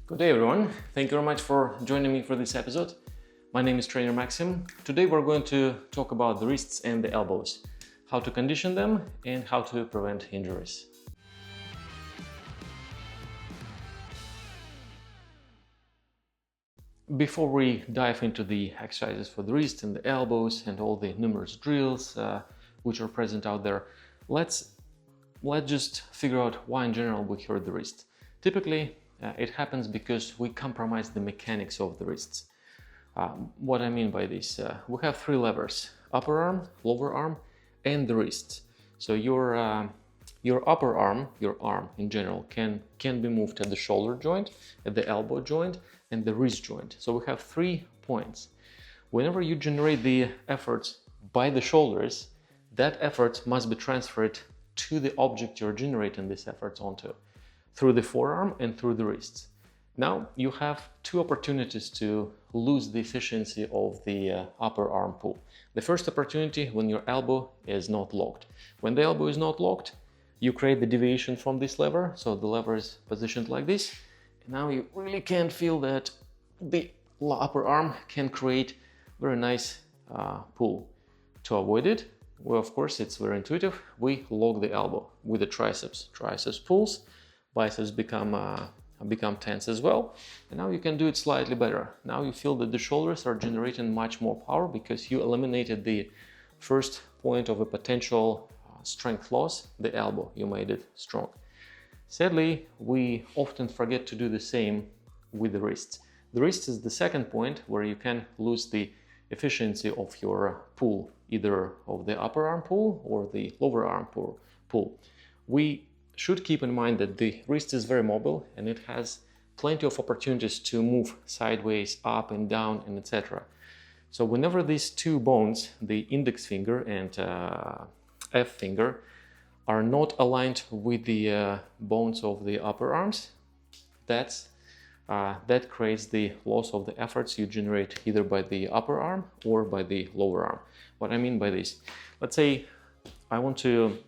Good day everyone, thank you very much for joining me for this episode. My name is Trainer Maxim. Today we're going to talk about the wrists and the elbows, how to condition them and how to prevent injuries. Before we dive into the exercises for the wrists and the elbows and all the numerous drills which are present out there, let's just figure out why in general we hurt the wrist. Typically, it happens because we compromise the mechanics of the wrists. What I mean by this, we have three levers: upper arm, lower arm, and the wrists. So your upper arm, your arm in general, can be moved at the shoulder joint, at the elbow joint, and the wrist joint. So we have 3 points. Whenever you generate the efforts by the shoulders, that effort must be transferred to the object you're generating these efforts onto, through the forearm and through the wrists. Now you have 2 opportunities to lose the efficiency of the upper arm pull. The first opportunity, when your elbow is not locked. When the elbow is not locked, you create the deviation from this lever, so the lever is positioned like this. And now you really can feel that the upper arm can create very nice pull. To avoid it, well, of course, it's very intuitive. We lock the elbow with the triceps. Triceps pulls, biceps become tense as well, and now you can do it slightly better. Now you feel that the shoulders are generating much more power because you eliminated the first point of a potential strength loss, the elbow. You made it strong. Sadly, we often forget to do the same with the wrists. The wrist is the second point where you can lose the efficiency of your pull, either of the upper arm pull or the lower arm pull. We should keep in mind that the wrist is very mobile and it has plenty of opportunities to move sideways, up and down, and etc. So whenever these 2 bones, the index finger and F finger, are not aligned with the bones of the upper arms, that creates the loss of the efforts you generate either by the upper arm or by the lower arm. What I mean by this, let's say I want to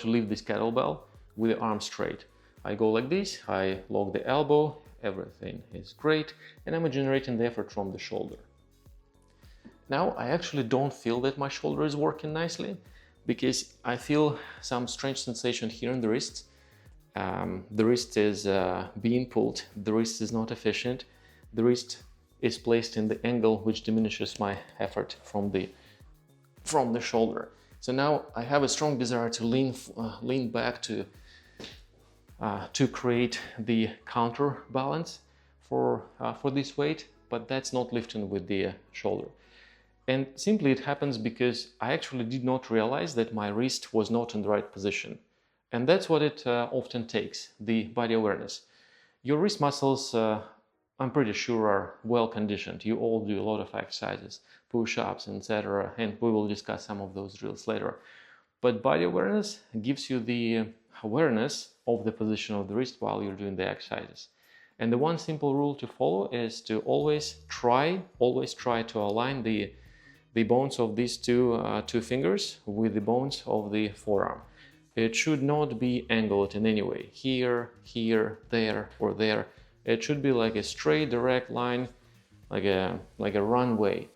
leave this kettlebell with the arm straight. I go like this, I lock the elbow, everything is great, and I'm generating the effort from the shoulder. Now I actually don't feel that my shoulder is working nicely because I feel some strange sensation here in the wrist. The wrist is being pulled, the wrist is not efficient, the wrist is placed in the angle which diminishes my effort from the shoulder. So now I have a strong desire to lean back to create the counterbalance for this weight, but that's not lifting with the shoulder. And simply it happens because I actually did not realize that my wrist was not in the right position. And that's what it often takes, the body awareness. Your wrist muscles, I'm pretty sure, are well conditioned. You all do a lot of exercises, push-ups, etc. And we will discuss some of those drills later. But body awareness gives you the awareness of the position of the wrist while you're doing the exercises. And the one simple rule to follow is to always try to align the bones of these two fingers with the bones of the forearm. It should not be angled in any way, here, there, or there. It should be like a straight, direct line, like a runway.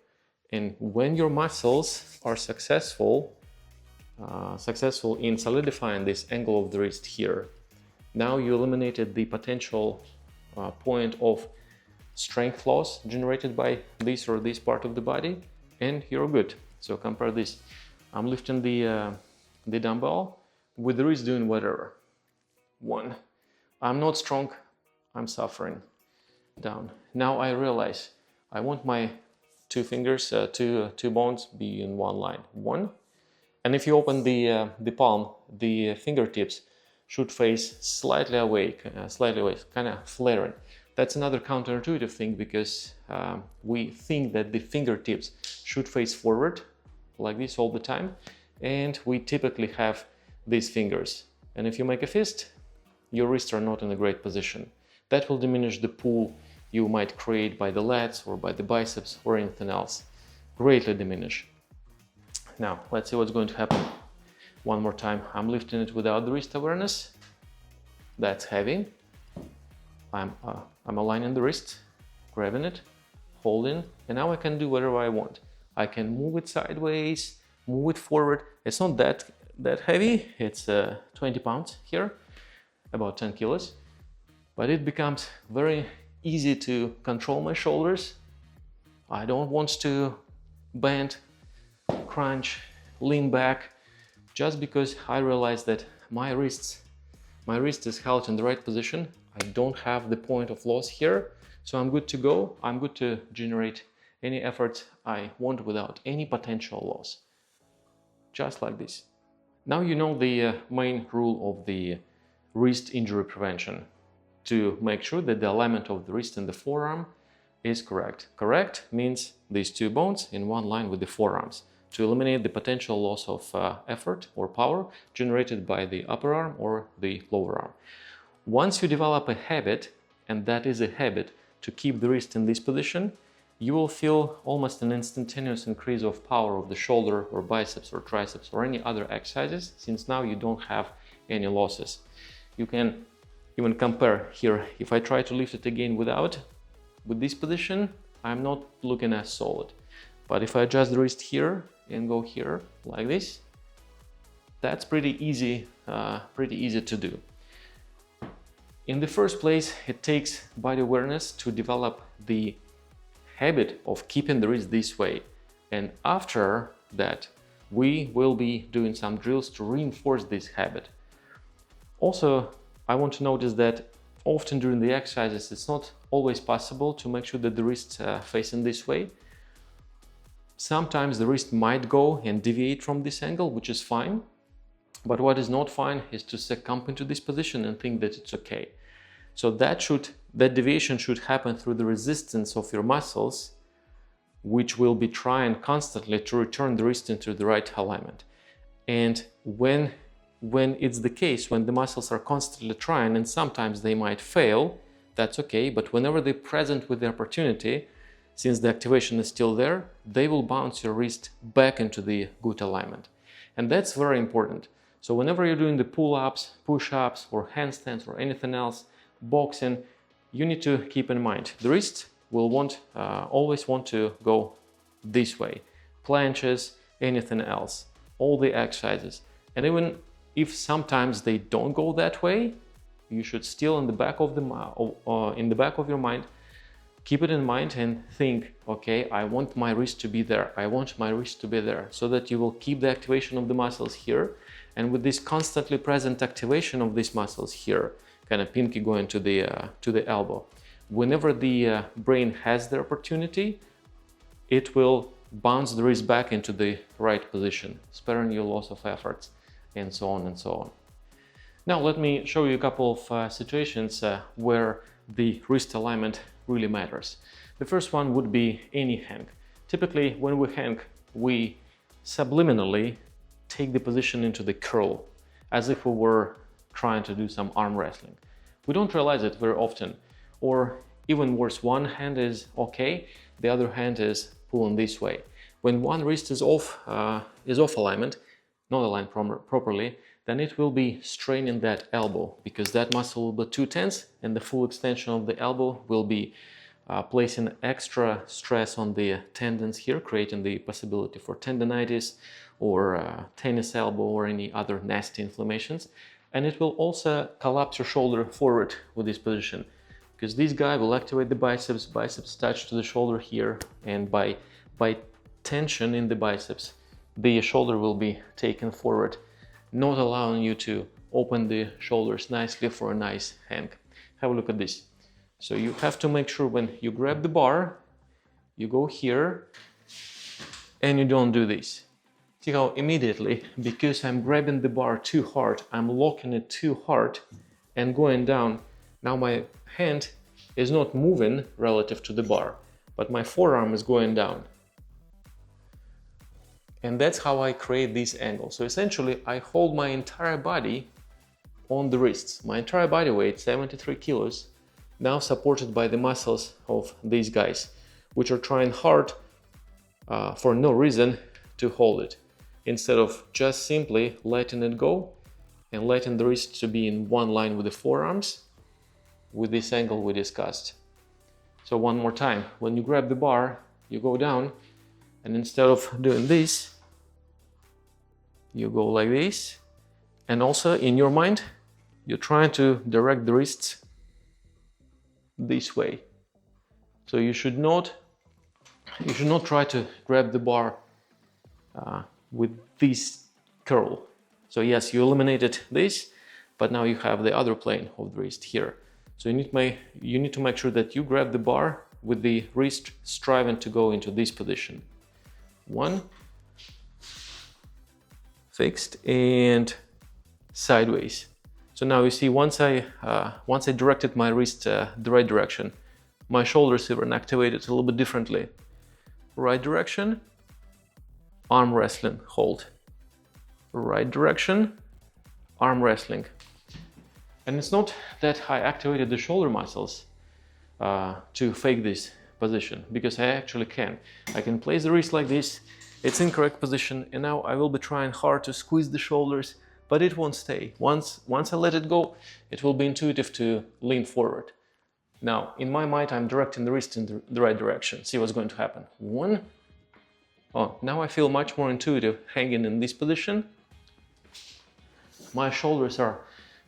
And when your muscles are successful in solidifying this angle of the wrist here, now you eliminated the potential point of strength loss generated by this or this part of the body, and you're good. So compare this. I'm lifting the dumbbell with the wrist doing whatever. 1. I'm not strong, I'm suffering. Down. Now I realize I want my 2 fingers, two bones be in one line. 1. And if you open the palm, the fingertips should face slightly away, kind of flaring. That's another counterintuitive thing because we think that the fingertips should face forward like this all the time, and we typically have these fingers. And if you make a fist, your wrists are not in a great position. That will diminish the pull you might create by the lats or by the biceps or anything else. Greatly diminish. Now, let's see what's going to happen. One more time, I'm lifting it without the wrist awareness. That's heavy. I'm aligning the wrist, grabbing it, holding, and now I can do whatever I want. I can move it sideways, move it forward. It's not that heavy. It's 20 pounds here, about 10 kilos. But it becomes very easy to control my shoulders. I don't want to bend, crunch, lean back, just because I realize that my wrist is held in the right position. I don't have the point of loss here, so I'm good to go. I'm good to generate any effort I want without any potential loss. Just like this. Now you know the main rule of the wrist injury prevention, to make sure that the alignment of the wrist and the forearm is correct. Correct means these two bones in one line with the forearms, to eliminate the potential loss of effort or power generated by the upper arm or the lower arm. Once you develop a habit, and that is a habit to keep the wrist in this position, you will feel almost an instantaneous increase of power of the shoulder or biceps or triceps or any other exercises, since now you don't have any losses. You can even compare here. If I try to lift it again with this position, I'm not looking as solid. But if I adjust the wrist here and go here like this, that's pretty easy to do. In the first place, it takes body awareness to develop the habit of keeping the wrist this way. And after that, we will be doing some drills to reinforce this habit. Also, I want to notice that often during the exercises, it's not always possible to make sure that the wrist facing this way. Sometimes the wrist might go and deviate from this angle, which is fine. But what is not fine is to succumb into this position and think that it's okay. So that deviation should happen through the resistance of your muscles, which will be trying constantly to return the wrist into the right alignment. And when it's the case, when the muscles are constantly trying, and sometimes they might fail, that's okay. But whenever they're present with the opportunity, since the activation is still there, they will bounce your wrist back into the good alignment. And that's very important. So whenever you're doing the pull-ups, push-ups, or handstands, or anything else, boxing, you need to keep in mind the wrist will always want to go this way. Planches, anything else, all the exercises. And even if sometimes they don't go that way, you should still in the back of your mind keep it in mind and think, okay, I want my wrist to be there. I want my wrist to be there, so that you will keep the activation of the muscles here. And with this constantly present activation of these muscles here, kind of pinky going to the elbow, whenever the brain has the opportunity, it will bounce the wrist back into the right position, sparing you loss of efforts, and so on and so on. Now let me show you a couple of situations where the wrist alignment really matters. The first one would be any hang. Typically, when we hang, we subliminally take the position into the curl, as if we were trying to do some arm wrestling. We don't realize it very often. Or even worse, one hand is okay, the other hand is pulling this way. When one wrist is off alignment, not aligned properly, then it will be straining that elbow, because that muscle will be too tense, and the full extension of the elbow will be placing extra stress on the tendons here, creating the possibility for tendinitis or tennis elbow or any other nasty inflammations. And it will also collapse your shoulder forward with this position, because this guy will activate the biceps attached to the shoulder here, and by tension in the biceps, the shoulder will be taken forward, not allowing you to open the shoulders nicely for a nice hang. Have a look at this. So you have to make sure when you grab the bar, you go here and you don't do this. See how immediately, because I'm grabbing the bar too hard, I'm locking it too hard and going down. Now my hand is not moving relative to the bar, but my forearm is going down. And that's how I create this angle. So essentially, I hold my entire body on the wrists. My entire body weight, 73 kilos, now supported by the muscles of these guys, which are trying hard for no reason to hold it, instead of just simply letting it go and letting the wrist to be in one line with the forearms. with this angle we discussed. So one more time, when you grab the bar, you go down, and instead of doing this, you go like this. And also in your mind, you're trying to direct the wrists this way. So you should not try to grab the bar with this curl. So yes, you eliminated this, but now you have the other plane of the wrist here. So you need to make sure that you grab the bar with the wrist striving to go into this position. One, fixed, and sideways. So now you see, once I directed my wrist the right direction, my shoulders even activated a little bit differently. Right direction, arm wrestling, hold. Right direction, arm wrestling. And it's not that I activated the shoulder muscles to fake this position, because I actually can. I can place the wrist like this, it's in correct position, and now I will be trying hard to squeeze the shoulders, but it won't stay. Once I let it go, it will be intuitive to lean forward. Now, in my mind, I'm directing the wrist in the right direction. See what's going to happen. One. Oh, now I feel much more intuitive hanging in this position. My shoulders are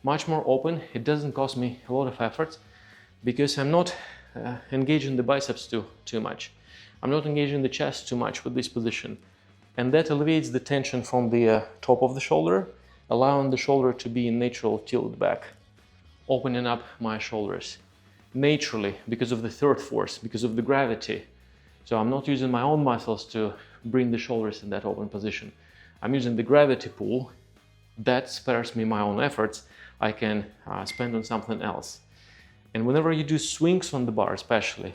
much more open. It doesn't cost me a lot of effort because I'm not engaging the biceps too much. I'm not engaging the chest too much with this position. And that alleviates the tension from the top of the shoulder, allowing the shoulder to be in natural tilt back, opening up my shoulders naturally because of the third force, because of the gravity. So I'm not using my own muscles to bring the shoulders in that open position. I'm using the gravity pull. That spares me my own efforts. I can spend on something else. And whenever you do swings on the bar especially,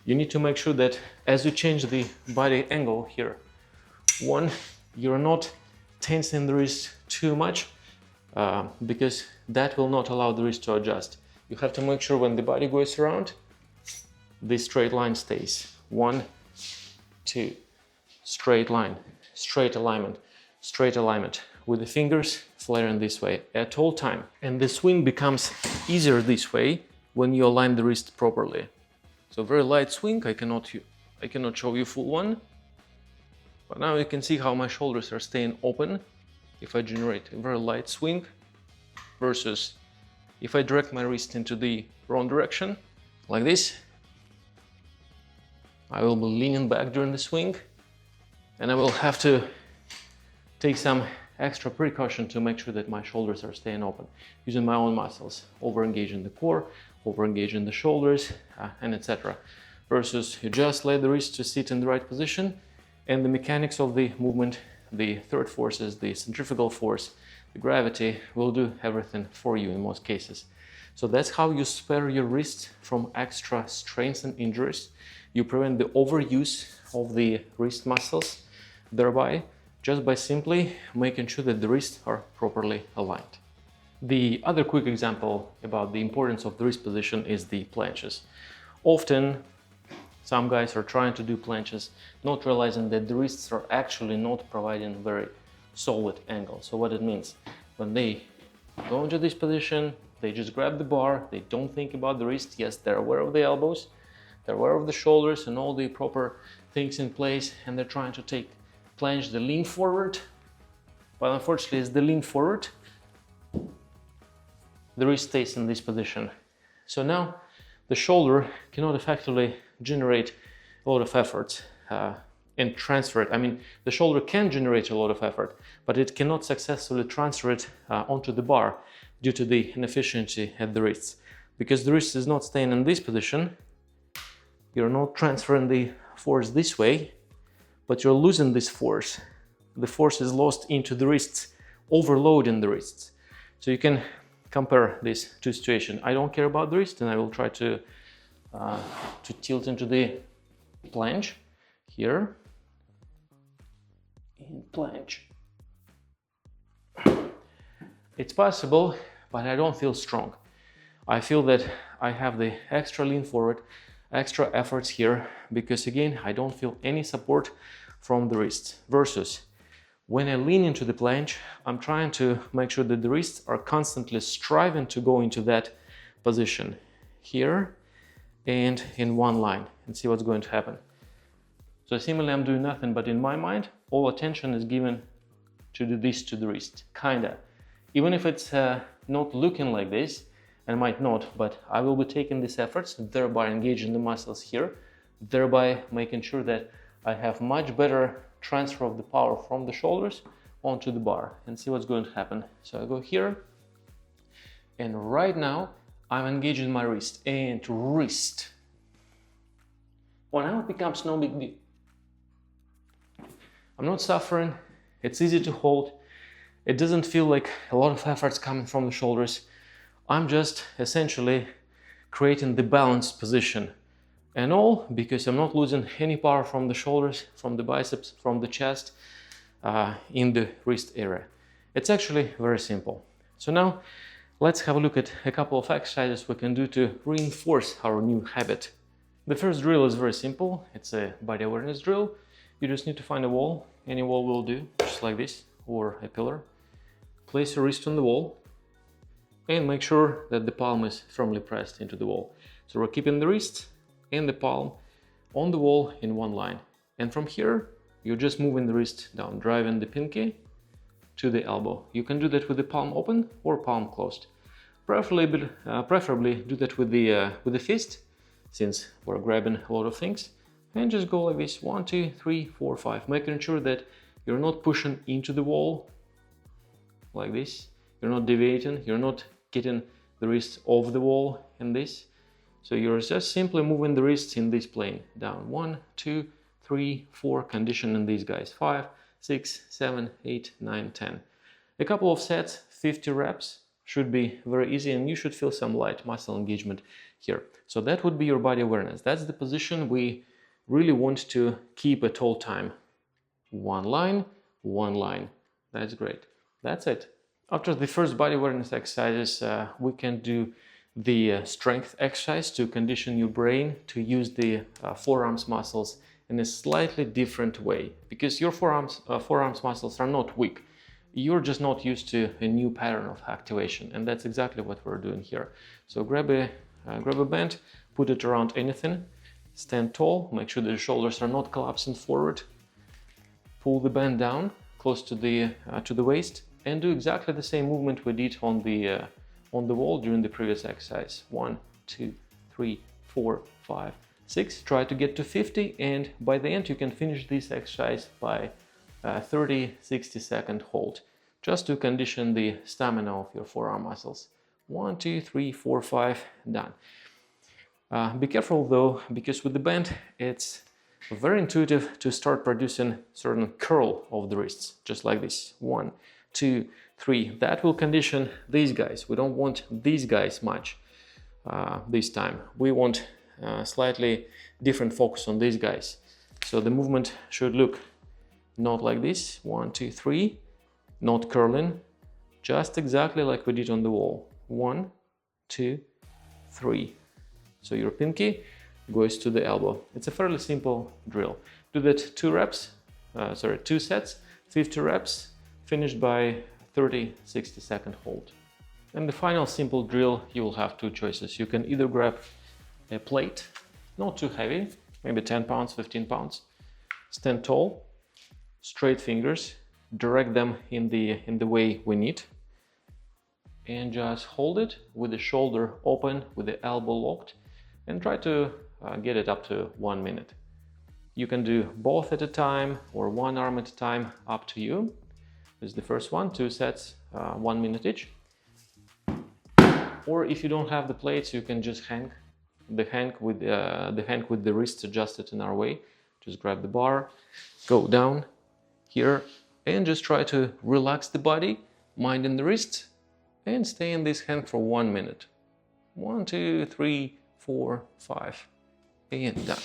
you need to make sure that as you change the body angle here, one, you're not tensing the wrist too much because that will not allow the wrist to adjust. You have to make sure when the body goes around, this straight line stays. 1, 2, straight line, straight alignment, with the fingers flaring this way at all time. And the swing becomes easier this way when you align the wrist properly. So very light swing, I cannot show you full one, but now you can see how my shoulders are staying open if I generate a very light swing versus if I direct my wrist into the wrong direction, like this. I will be leaning back during the swing, and I will have to take some extra precaution to make sure that my shoulders are staying open, using my own muscles, over-engaging the core, over-engaging the shoulders, and etc. Versus you just let the wrist to sit in the right position, and the mechanics of the movement, the third forces, the centrifugal force, the gravity will do everything for you in most cases. So that's how you spare your wrist from extra strains and injuries. You prevent the overuse of the wrist muscles, thereby just by simply making sure that the wrists are properly aligned. The other quick example about the importance of the wrist position is the planches. Often, some guys are trying to do planches, not realizing that the wrists are actually not providing very solid angle. So what it means, when they go into this position, they just grab the bar, they don't think about the wrist. Yes, they're aware of the elbows, they're aware of the shoulders and all the proper things in place, and they're trying to take planche, they lean forward, but unfortunately as they lean forward, the wrist stays in this position. So now the shoulder cannot effectively generate a lot of effort and transfer it. I mean, the shoulder can generate a lot of effort, but it cannot successfully transfer it onto the bar due to the inefficiency at the wrists. Because the wrist is not staying in this position, you're not transferring the force this way, but you're losing this force. The force is lost into the wrists, overloading the wrists. So you can compare these two situations. I don't care about the wrist, and I will try to tilt into the planche here. In planche. It's possible, but I don't feel strong. I feel that I have the extra lean forward, extra efforts here, because again, I don't feel any support from the wrists. Versus when I lean into the planche, I'm trying to make sure that the wrists are constantly striving to go into that position. here, and in one line, and see what's going to happen. So similarly, I'm doing nothing, but in my mind, all attention is given to do this to the wrist, kinda. Even if it's not looking like this, and might not, but I will be taking these efforts, thereby engaging the muscles here, thereby making sure that I have much better transfer of the power from the shoulders onto the bar, and see what's going to happen. So I go here, and right now I'm engaging my wrist, and wrist. Well, now it becomes no big deal. I'm not suffering, it's easy to hold, it doesn't feel like a lot of effort's coming from the shoulders. I'm just essentially creating the balanced position. And all because I'm not losing any power from the shoulders, from the biceps, from the chest, in the wrist area. It's actually very simple. So now let's have a look at a couple of exercises we can do to reinforce our new habit. The first drill is very simple. It's a body awareness drill. You just need to find a wall. Any wall will do, just like this, or a pillar. Place your wrist on the wall and make sure that the palm is firmly pressed into the wall. So we're keeping the wrist and the palm on the wall in one line. And from here, you're just moving the wrist down, driving the pinky to the elbow. You can do that with the palm open or palm closed. Preferably do that with the fist, since we're grabbing a lot of things. And just go like this, 1, 2, 3, 4, 5, making sure that you're not pushing into the wall like this. You're not deviating, you're not getting the wrist off the wall in this. So you're just simply moving the wrists in this plane down. 1, 2, 3, 4, conditioning these guys. 5, 6, 7, 8, 9, 10. A couple of sets, 50 reps, should be very easy, and you should feel some light muscle engagement here. So that would be your body awareness. That's the position we really want to keep at all time. One line, one line. That's great. That's it. After the first body awareness exercises, we can do the strength exercise to condition your brain to use the forearms muscles in a slightly different way, because your forearms muscles are not weak. You're just not used to a new pattern of activation, and that's exactly what we're doing here. So grab a band, put it around anything, stand tall, make sure that the shoulders are not collapsing forward, pull the band down close to the waist, and do exactly the same movement we did on the wall during the previous exercise. 1, 2, 3, 4, 5, 6. Try to get to 50, and by the end you can finish this exercise by 30-60 second hold, just to condition the stamina of your forearm muscles. 1, 2, 3, 4, 5, done. Be careful though, because with the band it's very intuitive to start producing certain curl of the wrists, just like this. 1, 2, 3. That will condition these guys. We don't want these guys much this time. We want slightly different focus on these guys. So the movement should look not like this. 1, 2, 3. Not curling. Just exactly like we did on the wall. 1, 2, 3. So your pinky goes to the elbow. It's a fairly simple drill. Do that 2 sets, 50 reps, finished by 30-60 second hold. And the final simple drill, you will have two choices. You can either grab a plate, not too heavy, maybe 10 pounds, 15 pounds, stand tall, straight fingers, direct them in the way we need, and just hold it with the shoulder open, with the elbow locked, and try to get it up to 1 minute. You can do both at a time or one arm at a time, up to you. This is the first one, 2 sets, 1 minute each. Or if you don't have the plates, you can just hang with the wrists adjusted in our way. Just grab the bar, go down here, and just try to relax the body, minding the wrists, and stay in this hang for 1 minute. 1, 2, 3, 4, 5, and done.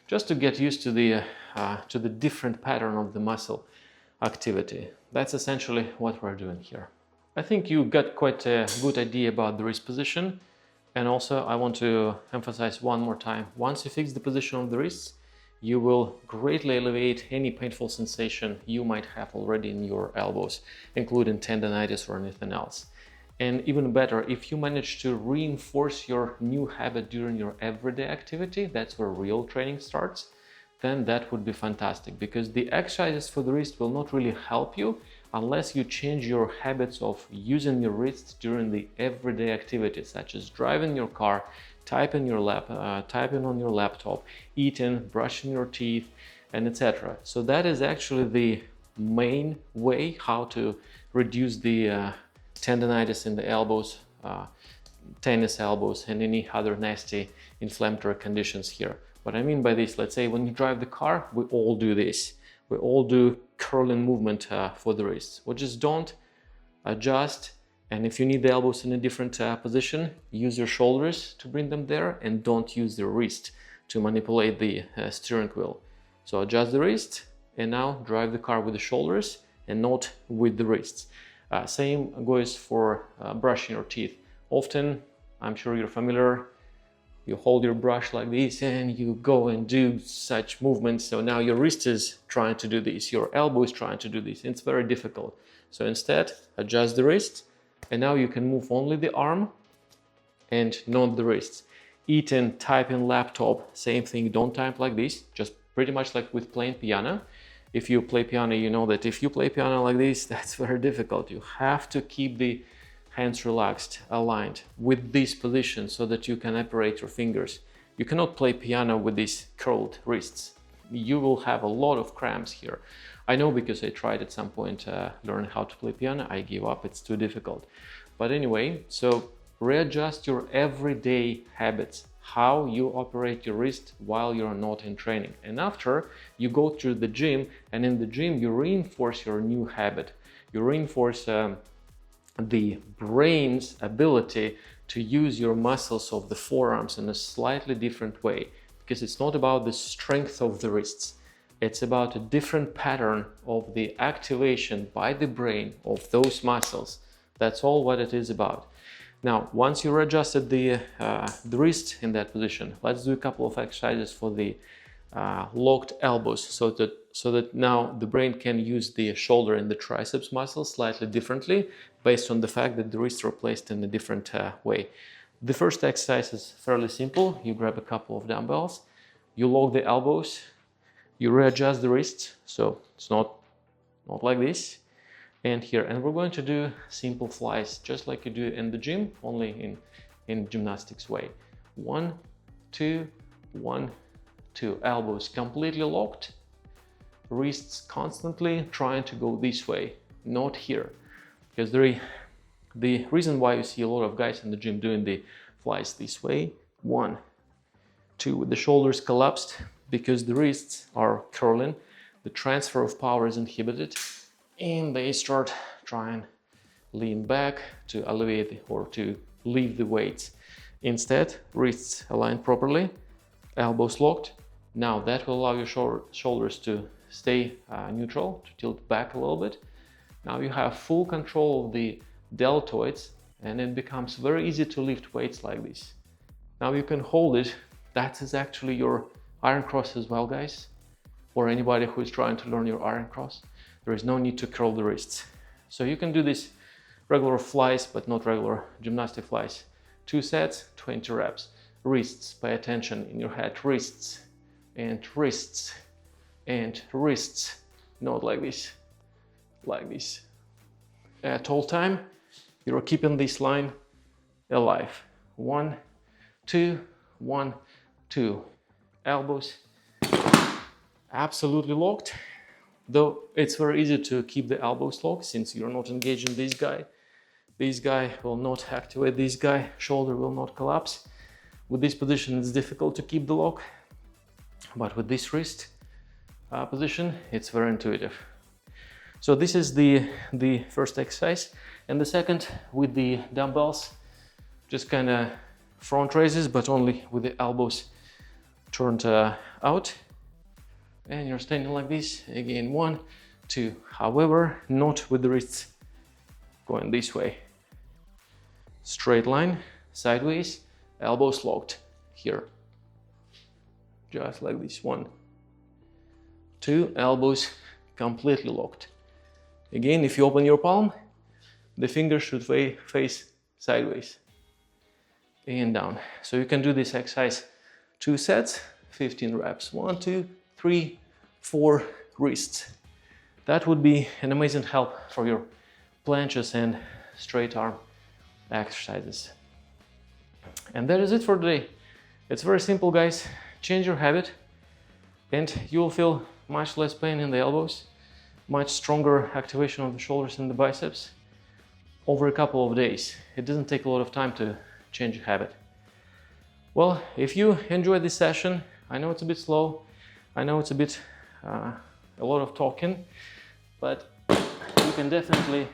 Just to get used to the different pattern of the muscle activity. That's essentially what we're doing here. I think you got quite a good idea about the wrist position, and also I want to emphasize one more time. Once you fix the position of the wrists, you will greatly alleviate any painful sensation you might have already in your elbows, including tendonitis or anything else. And even better, if you manage to reinforce your new habit during your everyday activity, that's where real training starts, then that would be fantastic, because the exercises for the wrist will not really help you unless you change your habits of using your wrists during the everyday activities, such as driving your car, typing on your laptop, eating, brushing your teeth, and etc. So that is actually the main way how to reduce the tendonitis in the elbows, tennis elbows, and any other nasty inflammatory conditions here. What I mean by this, let's say when you drive the car, we all do this. We all do curling movement for the wrists. We just don't adjust, and if you need the elbows in a different position, use your shoulders to bring them there, and don't use the wrist to manipulate the steering wheel. So adjust the wrist, and now drive the car with the shoulders and not with the wrists. Same goes for brushing your teeth. Often, I'm sure you're familiar, you hold your brush like this and you go and do such movements. So now your wrist is trying to do this, your elbow is trying to do this. It's very difficult. So instead, adjust the wrist, and now you can move only the arm and not the wrists. Eating, typing, laptop, same thing. Don't type like this, just pretty much like with playing piano. If you play piano, you know that if you play piano like this, that's very difficult. You have to keep the hands relaxed, aligned with this position so that you can operate your fingers. You cannot play piano with these curled wrists. You will have a lot of cramps here. I know, because I tried at some point learn how to play piano. I gave up, it's too difficult. But anyway, so readjust your everyday habits, how you operate your wrist while you're not in training. And after, you go to the gym, and in the gym you reinforce your new habit. You reinforce the brain's ability to use your muscles of the forearms in a slightly different way, because it's not about the strength of the wrists. It's about a different pattern of the activation by the brain of those muscles. That's all what it is about. Now, once you adjusted the wrist in that position, let's do a couple of exercises for the locked elbows, so that now the brain can use the shoulder and the triceps muscles slightly differently, based on the fact that the wrists are placed in a different way. The first exercise is fairly simple. You grab a couple of dumbbells, you lock the elbows, you readjust the wrists, so it's not like this, and here. And we're going to do simple flies, just like you do in the gym, only in gymnastics way. 1, 2, 1, 2. Elbows completely locked, wrists constantly trying to go this way, not here. Because the reason why you see a lot of guys in the gym doing the flies this way, 1, 2, with the shoulders collapsed, because the wrists are curling, the transfer of power is inhibited, and they start trying lean back to alleviate or to leave the weights. Instead, wrists aligned properly, elbows locked. Now that will allow your shoulders to stay neutral, to tilt back a little bit. Now you have full control of the deltoids, and it becomes very easy to lift weights like this. Now you can hold it. That is actually your iron cross as well, guys, or anybody who is trying to learn your iron cross. There is no need to curl the wrists. So you can do this regular flies, but not regular gymnastic flies. 2 sets, 20 reps. Wrists, pay attention in your head. Wrists and wrists and wrists. Not like this, like this. At all time, you're keeping this line alive. 1, 2, 1, 2. Elbows absolutely locked. Though it's very easy to keep the elbows locked since you're not engaging this guy. This guy will not activate this guy. Shoulder will not collapse. With this position, it's difficult to keep the lock. But with this wrist position, it's very intuitive. So this is the first exercise. And the second, with the dumbbells, just kind of front raises, but only with the elbows turned out. And you're standing like this. Again, 1, 2. However, not with the wrists going this way. Straight line, sideways, elbows locked here. Just like this. 1, 2, elbows completely locked. Again, if you open your palm, the fingers should face sideways and down. So you can do this exercise 2 sets, 15 reps. 1, 2, 3, 4 wrists. That would be an amazing help for your planches and straight arm exercises. And that is it for today. It's very simple, guys. Change your habit and you will feel much less pain in the elbows, much stronger activation of the shoulders and the biceps over a couple of days. It doesn't take a lot of time to change a habit. Well, if you enjoyed this session, I know it's a bit slow, I know it's a bit a lot of talking, but you can definitely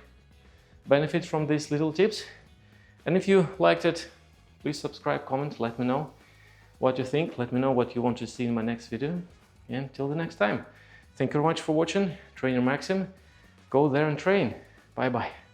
benefit from these little tips. And if you liked it, please subscribe, comment, let me know what you think, let me know what you want to see in my next video. And till the next time, thank you very much for watching. Trainer Maxim, go there and train. Bye bye.